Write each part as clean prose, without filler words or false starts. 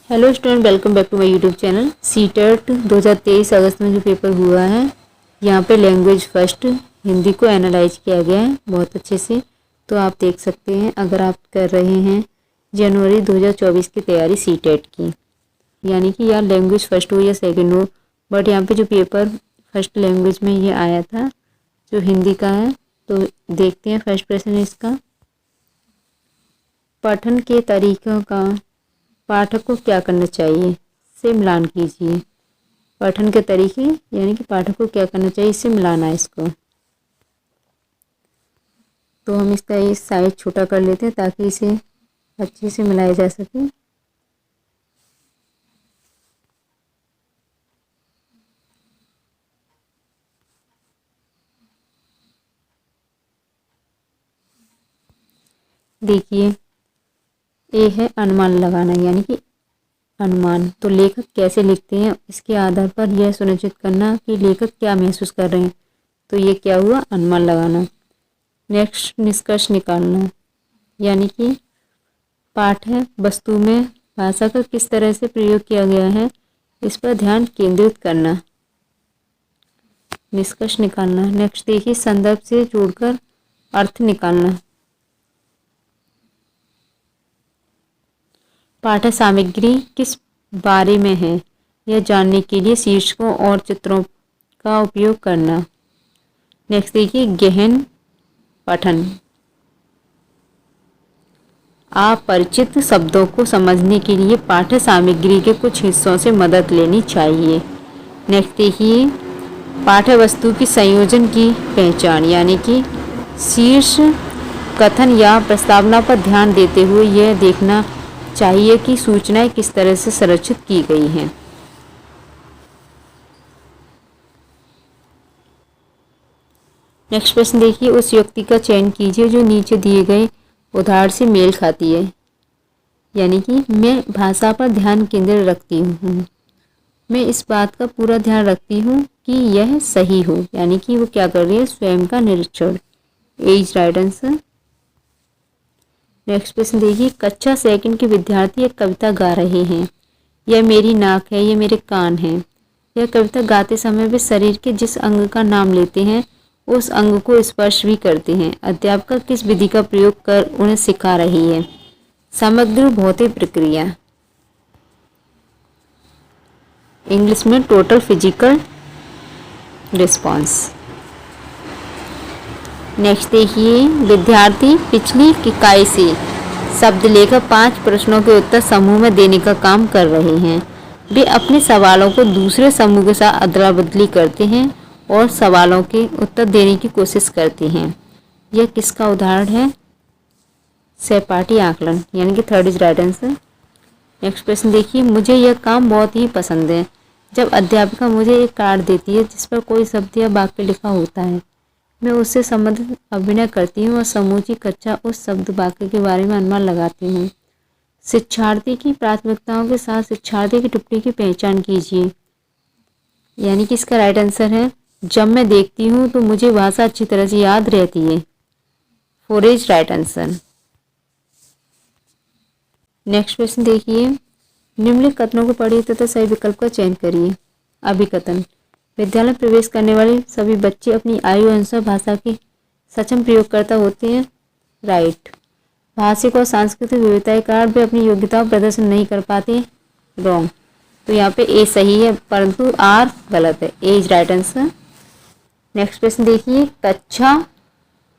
Hello student, welcome back to my YouTube channel. CTET 2023 अगस्त में जो पेपर हुआ है, यहाँ पे लैंग्वेज फर्स्ट हिंदी को एनालाइज किया गया है बहुत अच्छे से। तो आप देख सकते हैं, अगर आप कर रहे हैं जनवरी 2024 की तैयारी सीटेट की, यानी कि यार लैंग्वेज फर्स्ट हो या सेकंड हो, बट यहाँ पे जो पेपर फर्स्ट लैंग्वेज में ये आया था जो हिंदी का है। तो देखते हैं फर्स्ट प्रश्न इसका। पठन के तरीकों का पाठक को क्या करना चाहिए, से मिलान कीजिए। पठन के तरीके यानी कि पाठक को क्या करना चाहिए, इससे मिलाना है इसको। तो हम इसका ये साइज छोटा कर लेते हैं ताकि इसे अच्छे से मिलाया जा सके। देखिए, ये है अनुमान लगाना, यानी कि अनुमान। तो लेखक कैसे लिखते हैं, इसके आधार पर यह सुनिश्चित करना कि लेखक क्या महसूस कर रहे हैं। तो ये क्या हुआ, अनुमान लगाना। नेक्स्ट, निष्कर्ष निकालना, यानी कि पाठ है वस्तु में भाषा का किस तरह से प्रयोग किया गया है, इस पर ध्यान केंद्रित करना, निष्कर्ष निकालना। नेक्स्ट देखिए, संदर्भ से जोड़कर अर्थ निकालना। पाठ्य सामग्री किस बारे में है, यह जानने के लिए शीर्षकों और चित्रों का उपयोग करना। नेक्स्ट देखिए, गहन पठन, अपरिचित शब्दों को समझने के लिए पाठ्य सामग्री के कुछ हिस्सों से मदद लेनी चाहिए। नेक्स्ट देखिए, पाठ्य वस्तु की संयोजन की पहचान, यानी कि शीर्ष कथन या प्रस्तावना पर ध्यान देते हुए यह देखना चाहिए कि सूचनाएं किस तरह से संरचित की गई हैं। नेक्स्ट प्रश्न देखिए, उस युक्ति का चयन कीजिए जो नीचे दिए गए उदाहरण से मेल खाती है। यानी कि मैं भाषा पर ध्यान केंद्रित रखती हूँ, मैं इस बात का पूरा ध्यान रखती हूँ कि यह सही हो, यानी कि वो क्या कर रही है, स्वयं का निरीक्षण। As right answer. नेक्स्ट प्रश्न देखिए, कक्षा सेकंड के विद्यार्थी एक कविता गा रहे हैं। यह मेरी नाक है, यह मेरे कान हैं। यह कविता गाते समय वे शरीर के जिस अंग का नाम लेते हैं उस अंग को स्पर्श भी करते हैं। अध्यापिका किस विधि का प्रयोग कर उन्हें सिखा रही है। समग्र भौतिक प्रक्रिया, इंग्लिश में टोटल फिजिकल रिस्पॉन्स। नेक्स्ट देखिए, विद्यार्थी पिछली इकाई से शब्द लेकर 5 प्रश्नों के उत्तर समूह में देने का काम कर रहे हैं। वे अपने सवालों को दूसरे समूह के साथ अदला बदली करते हैं और सवालों के उत्तर देने की कोशिश करते हैं। यह किसका उदाहरण है, सहपाठी आकलन, यानी कि third is right answer. Next प्रश्न देखिए, मुझे यह काम बहुत ही पसंद है। जब अध्यापिका मुझे एक कार्ड देती है जिस पर कोई शब्द या वाक्य लिखा होता है, मैं उससे संबंधित अभिनय करती हूँ और समूची कक्षा उस शब्द वाक्य के बारे में अनुमान लगाती हूँ। शिक्षार्थी की प्राथमिकताओं के साथ शिक्षार्थी की टिप्पणी की पहचान कीजिए, यानी कि इसका राइट आंसर है, जब मैं देखती हूँ तो मुझे भाषा अच्छी तरह से याद रहती है। Four is right answer. Next प्रश्न देखिए, निम्नलिखित कथनों को पढ़िए तथा सही विकल्प का चयन करिए। अभिकथन, विद्यालय में प्रवेश करने वाले सभी बच्चे अपनी आयु अनुसार भाषा के सक्षम प्रयोगकर्ता होते हैं। राइट। भाषिक और सांस्कृतिक विविधता के कारण वे अपनी योग्यता प्रदर्शन नहीं कर पाते। रॉन्ग। तो यहाँ पे ए सही है परंतु आर गलत है। ए इज राइट आंसर। नेक्स्ट प्रश्न देखिए, कक्षा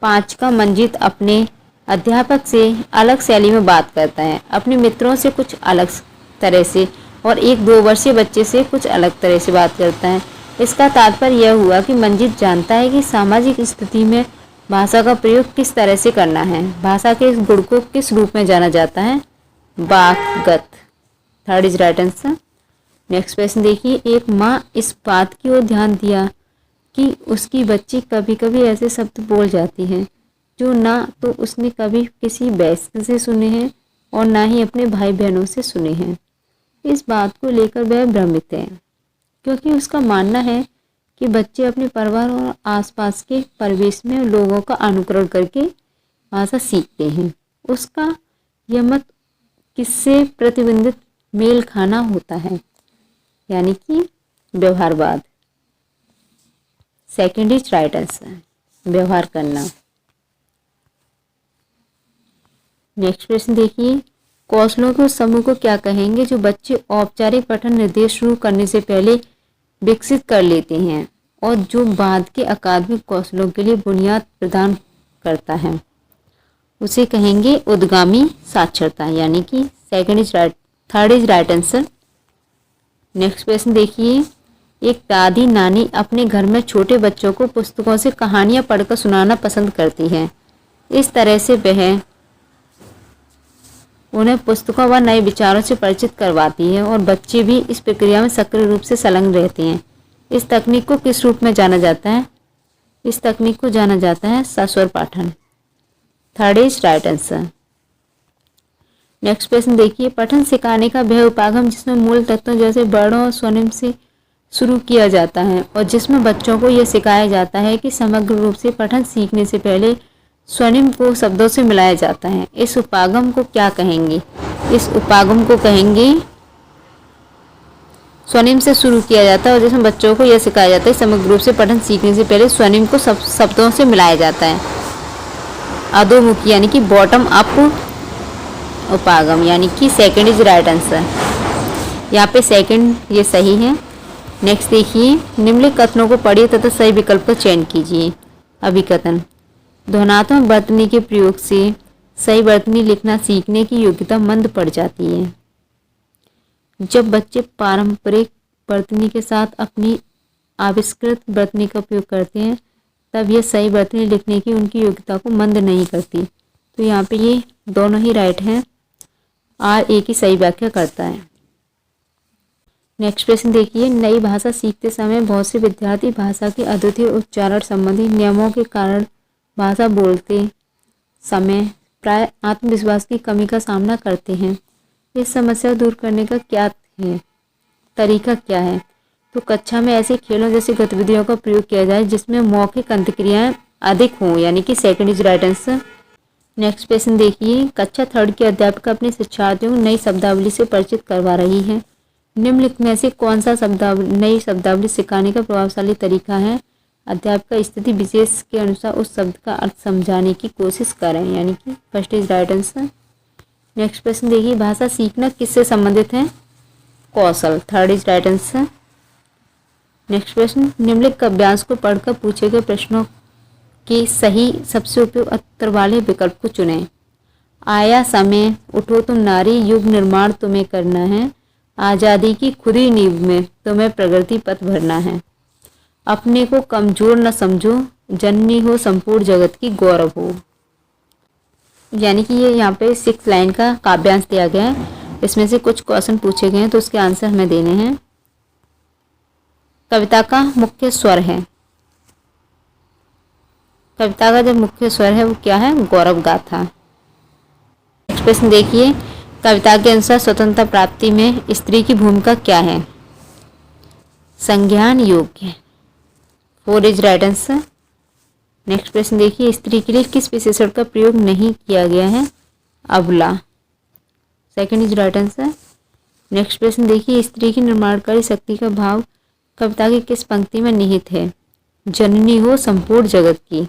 5 का मंजीत अपने अध्यापक से अलग शैली में बात करता है, अपने मित्रों से कुछ अलग तरह से और एक 2 वर्षीय बच्चे से कुछ अलग तरह से बात करता है। इसका तात्पर्य यह हुआ कि मंजीत जानता है कि सामाजिक स्थिति में भाषा का प्रयोग किस तरह से करना है। भाषा के इस गुण को किस रूप में जाना जाता है, वाक्गत। Third is right answer. Next प्रश्न देखिए, एक माँ इस बात की ओर ध्यान दिया कि उसकी बच्ची कभी कभी ऐसे शब्द बोल जाती है जो ना तो उसने कभी किसी वयस्क से सुने हैं और ना ही अपने भाई बहनों से सुने हैं। इस बात को लेकर वह भ्रमित है क्योंकि उसका मानना है कि बच्चे अपने परिवार और आसपास के परिवेश में लोगों का अनुकरण करके भाषा सीखते हैं। उसका यह मत किससे प्रतिबिंबित मेल खाना होता है, यानी कि व्यवहारवाद। सेकंड इज राइट आंसर, व्यवहार करना। नेक्स्ट प्रश्न देखिए, कौशलों के उस समूह को क्या कहेंगे जो बच्चे औपचारिक पठन निर्देश शुरू करने से पहले विकसित कर लेते हैं और जो बाद के अकादमिक कौशलों के लिए बुनियाद प्रदान करता है, उसे कहेंगे उद्गामी साक्षरता, यानी कि second is right, third is right answer. Next question देखिए, एक दादी नानी अपने घर में छोटे बच्चों को पुस्तकों से कहानियां पढ़कर सुनाना पसंद करती है। इस तरह से वह उन्हें पुस्तकों व नए विचारों से परिचित करवाती है और बच्चे भी इस प्रक्रिया में सक्रिय रूप से संलग्न रहते हैं। इस तकनीक को किस रूप में जाना जाता है? इस तकनीक को जाना जाता है सस्वर पाठन। Third is right answer. Next प्रश्न देखिए, पठन सिखाने का वह उपागम जिसमें मूल तत्वों जैसे वर्णों और स्वनिम से शुरू किया जाता है और जिसमें बच्चों को यह सिखाया जाता है कि समग्र रूप से पठन सीखने से पहले स्वनिम को शब्दों से मिलाया जाता है, इस उपागम को क्या कहेंगे? इस उपागम को कहेंगे, स्वनिम से शुरू किया जाता है और जिसमें बच्चों को यह सिखाया जाता है समग्र रूप से पठन सीखने से पहले स्वनिम को शब्दों से मिलाया जाता है। अधोमुखी यानी कि बॉटम अप उपागम, यानी कि सेकंड इज राइट आंसर। यहाँ पे सेकंड ये सही है। नेक्स्ट देखिए, निम्नलिखित कथनों को पढ़िए तथा सही विकल्प का चयन कीजिए। अभिकथन, ध्वन्यात्मक वर्तनी के प्रयोग से सही वर्तनी लिखना सीखने की योग्यता मंद पड़ जाती है। जब बच्चे पारंपरिक वर्तनी के साथ अपनी आविष्कृत वर्तनी का उपयोग करते हैं तब यह सही वर्तनी लिखने की उनकी योग्यता को मंद नहीं करती। तो यहाँ पे ये दोनों ही राइट हैं, आर ए की सही व्याख्या करता है। नेक्स्ट प्रश्न देखिए, नई भाषा सीखते समय बहुत से विद्यार्थी भाषा के अद्वितीय उच्चारण संबंधी नियमों के कारण भाषा बोलते समय प्राय आत्मविश्वास की कमी का सामना करते हैं। इस समस्या को दूर करने का क्या है, तरीका क्या है? तो कक्षा में ऐसे खेलों जैसी गतिविधियों का प्रयोग किया जाए जिसमें मौखिक अंतक्रियाएं अधिक हों, यानी कि second is right answer. Next question देखिए, कक्षा थर्ड की अध्यापिका अपने शिक्षार्थियों को नई शब्दावली से परिचित करवा रही है। निम्नलिखित में से कौन सा नई शब्दावली सिखाने का प्रभावशाली तरीका है? अध्यापक स्थिति विशेष के अनुसार उस शब्द का अर्थ समझाने की कोशिश करें, यानी कि first is right answer. Next प्रश्न देखिए, भाषा सीखना किससे संबंधित है? कौशल, third is right answer. Next प्रश्न, निम्नलिखित काव्यांश को पढ़कर पूछे गए प्रश्नों के सही सबसे उपयुक्त उत्तर वाले विकल्प को चुनें। आया समय, उठो तुम नारी, युग निर्माण तुम्हें करना है, आज़ादी की खुदी नींव में तुम्हें प्रगति पथ भरना है, अपने को कमजोर न समझो, जननी हो संपूर्ण जगत की गौरव हो। यानी कि ये यहाँ पे 6 लाइन का काव्यांश दिया गया है। इसमें से कुछ क्वेश्चन पूछे गए हैं तो उसके आंसर हमें देने हैं। कविता का मुख्य स्वर है, कविता का जो मुख्य स्वर है वो क्या है? गौरव गाथा। नेक्स्ट प्रश्न देखिए, कविता के अनुसार स्वतंत्रता प्राप्ति में स्त्री की भूमिका क्या है? संज्ञान योग्य, 4 इज राइट आंसर। नेक्स्ट प्रश्न देखिए, स्त्री के लिए किस विशेषण का प्रयोग नहीं किया गया है? अबला, second is right answer. Next प्रश्न देखिए, स्त्री की निर्माणकारी शक्ति का भाव कविता की किस पंक्ति में निहित है? जननी हो संपूर्ण जगत की।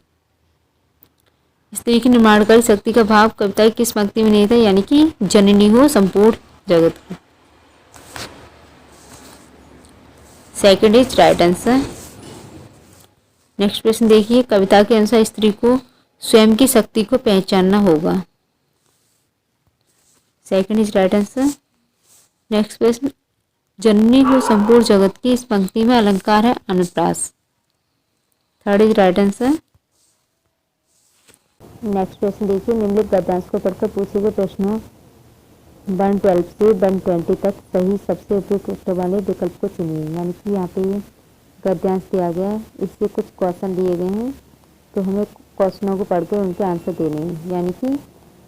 स्त्री की निर्माणकारी शक्ति का भाव कविता की किस पंक्ति में निहित है? यानी कि जननी हो संपूर्ण जगत की। Second is right answer. Next प्रश्न देखिए, कविता के अनुसार स्त्री को स्वयं की शक्ति को पहचानना होगा। Second is right answer. Next प्रश्न, जननी हो संपूर्ण जगत की, इस पंक्ति में अलंकार है अनुप्रास। Third is right answer. Next प्रश्न देखिए, निम्नलिखित गद्यांश को पढ़कर पूछे गए प्रश्नों 112 से 120 तक सही सबसे उपयुक्त उत्तर वाले विकल्प को चुनिए। यानी कि यहाँ पे ये गद्यांश दिया गया है, इससे कुछ क्वेश्चन दिए गए हैं तो हमें क्वेश्चनों को पढ़कर उनके आंसर देने हैं। यानी कि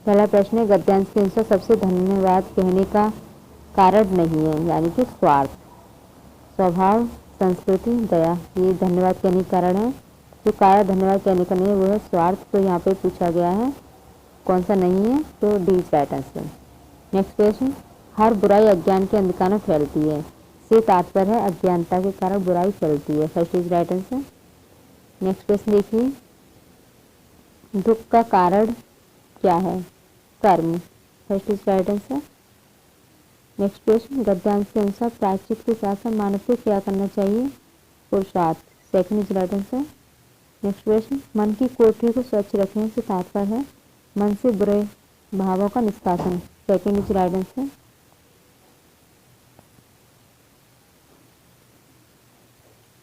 पहला प्रश्न है, गद्यांश के अनुसार सबसे धन्यवाद कहने का कारण नहीं है, यानी कि स्वार्थ, स्वभाव, संस्कृति, दया, ये धन्यवाद कहने का कारण है। जो कारण धन्यवाद कहने का नहीं है वो है स्वार्थ। तो यहाँ पे पूछा गया है कौन सा नहीं है, तो D is right answer. Next question, हर बुराई अज्ञान के अंधकार में फैलती है, से तात्पर्य है अज्ञानता के कारण बुराई फैलती है। First is right answer. Next question देखिए, दुख का कारण क्या है? कर्म। First is right answer. Next question, गद्यांश के अनुसार प्रायश्चित के साथ साथ मानव को क्या करना चाहिए? पुरुषार्थ। Second is right answer. Next question, मन की कोठरी को स्वच्छ रखने से तात्पर्य है मन से बुरे भावों का निष्कासन। Second is right answer.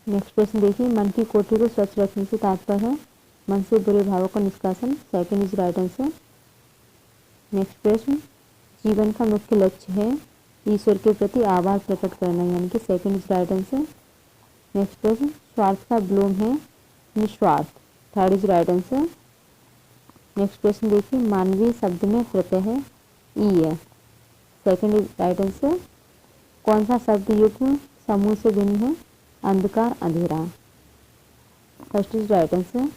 Next question देखिए, मन की कोठरी को स्वच्छ रखने से तात्पर्य है मन से बुरे भावों का निष्कासन। Second is right answer. Next प्रश्न, जीवन का मुख्य लक्ष्य है ईश्वर के प्रति आभार प्रकट करना, यानी कि second is right answer. Next प्रश्न, स्वार्थ का विलोम है निस्वार्थ। Third is right answer. Next question देखिए, मानवीय शब्द में प्रत्यय है ई है। Second is right answer. कौन सा शब्द युग्म समूह से भिन्न है? अंधकार, अंधेरा। First is right answer.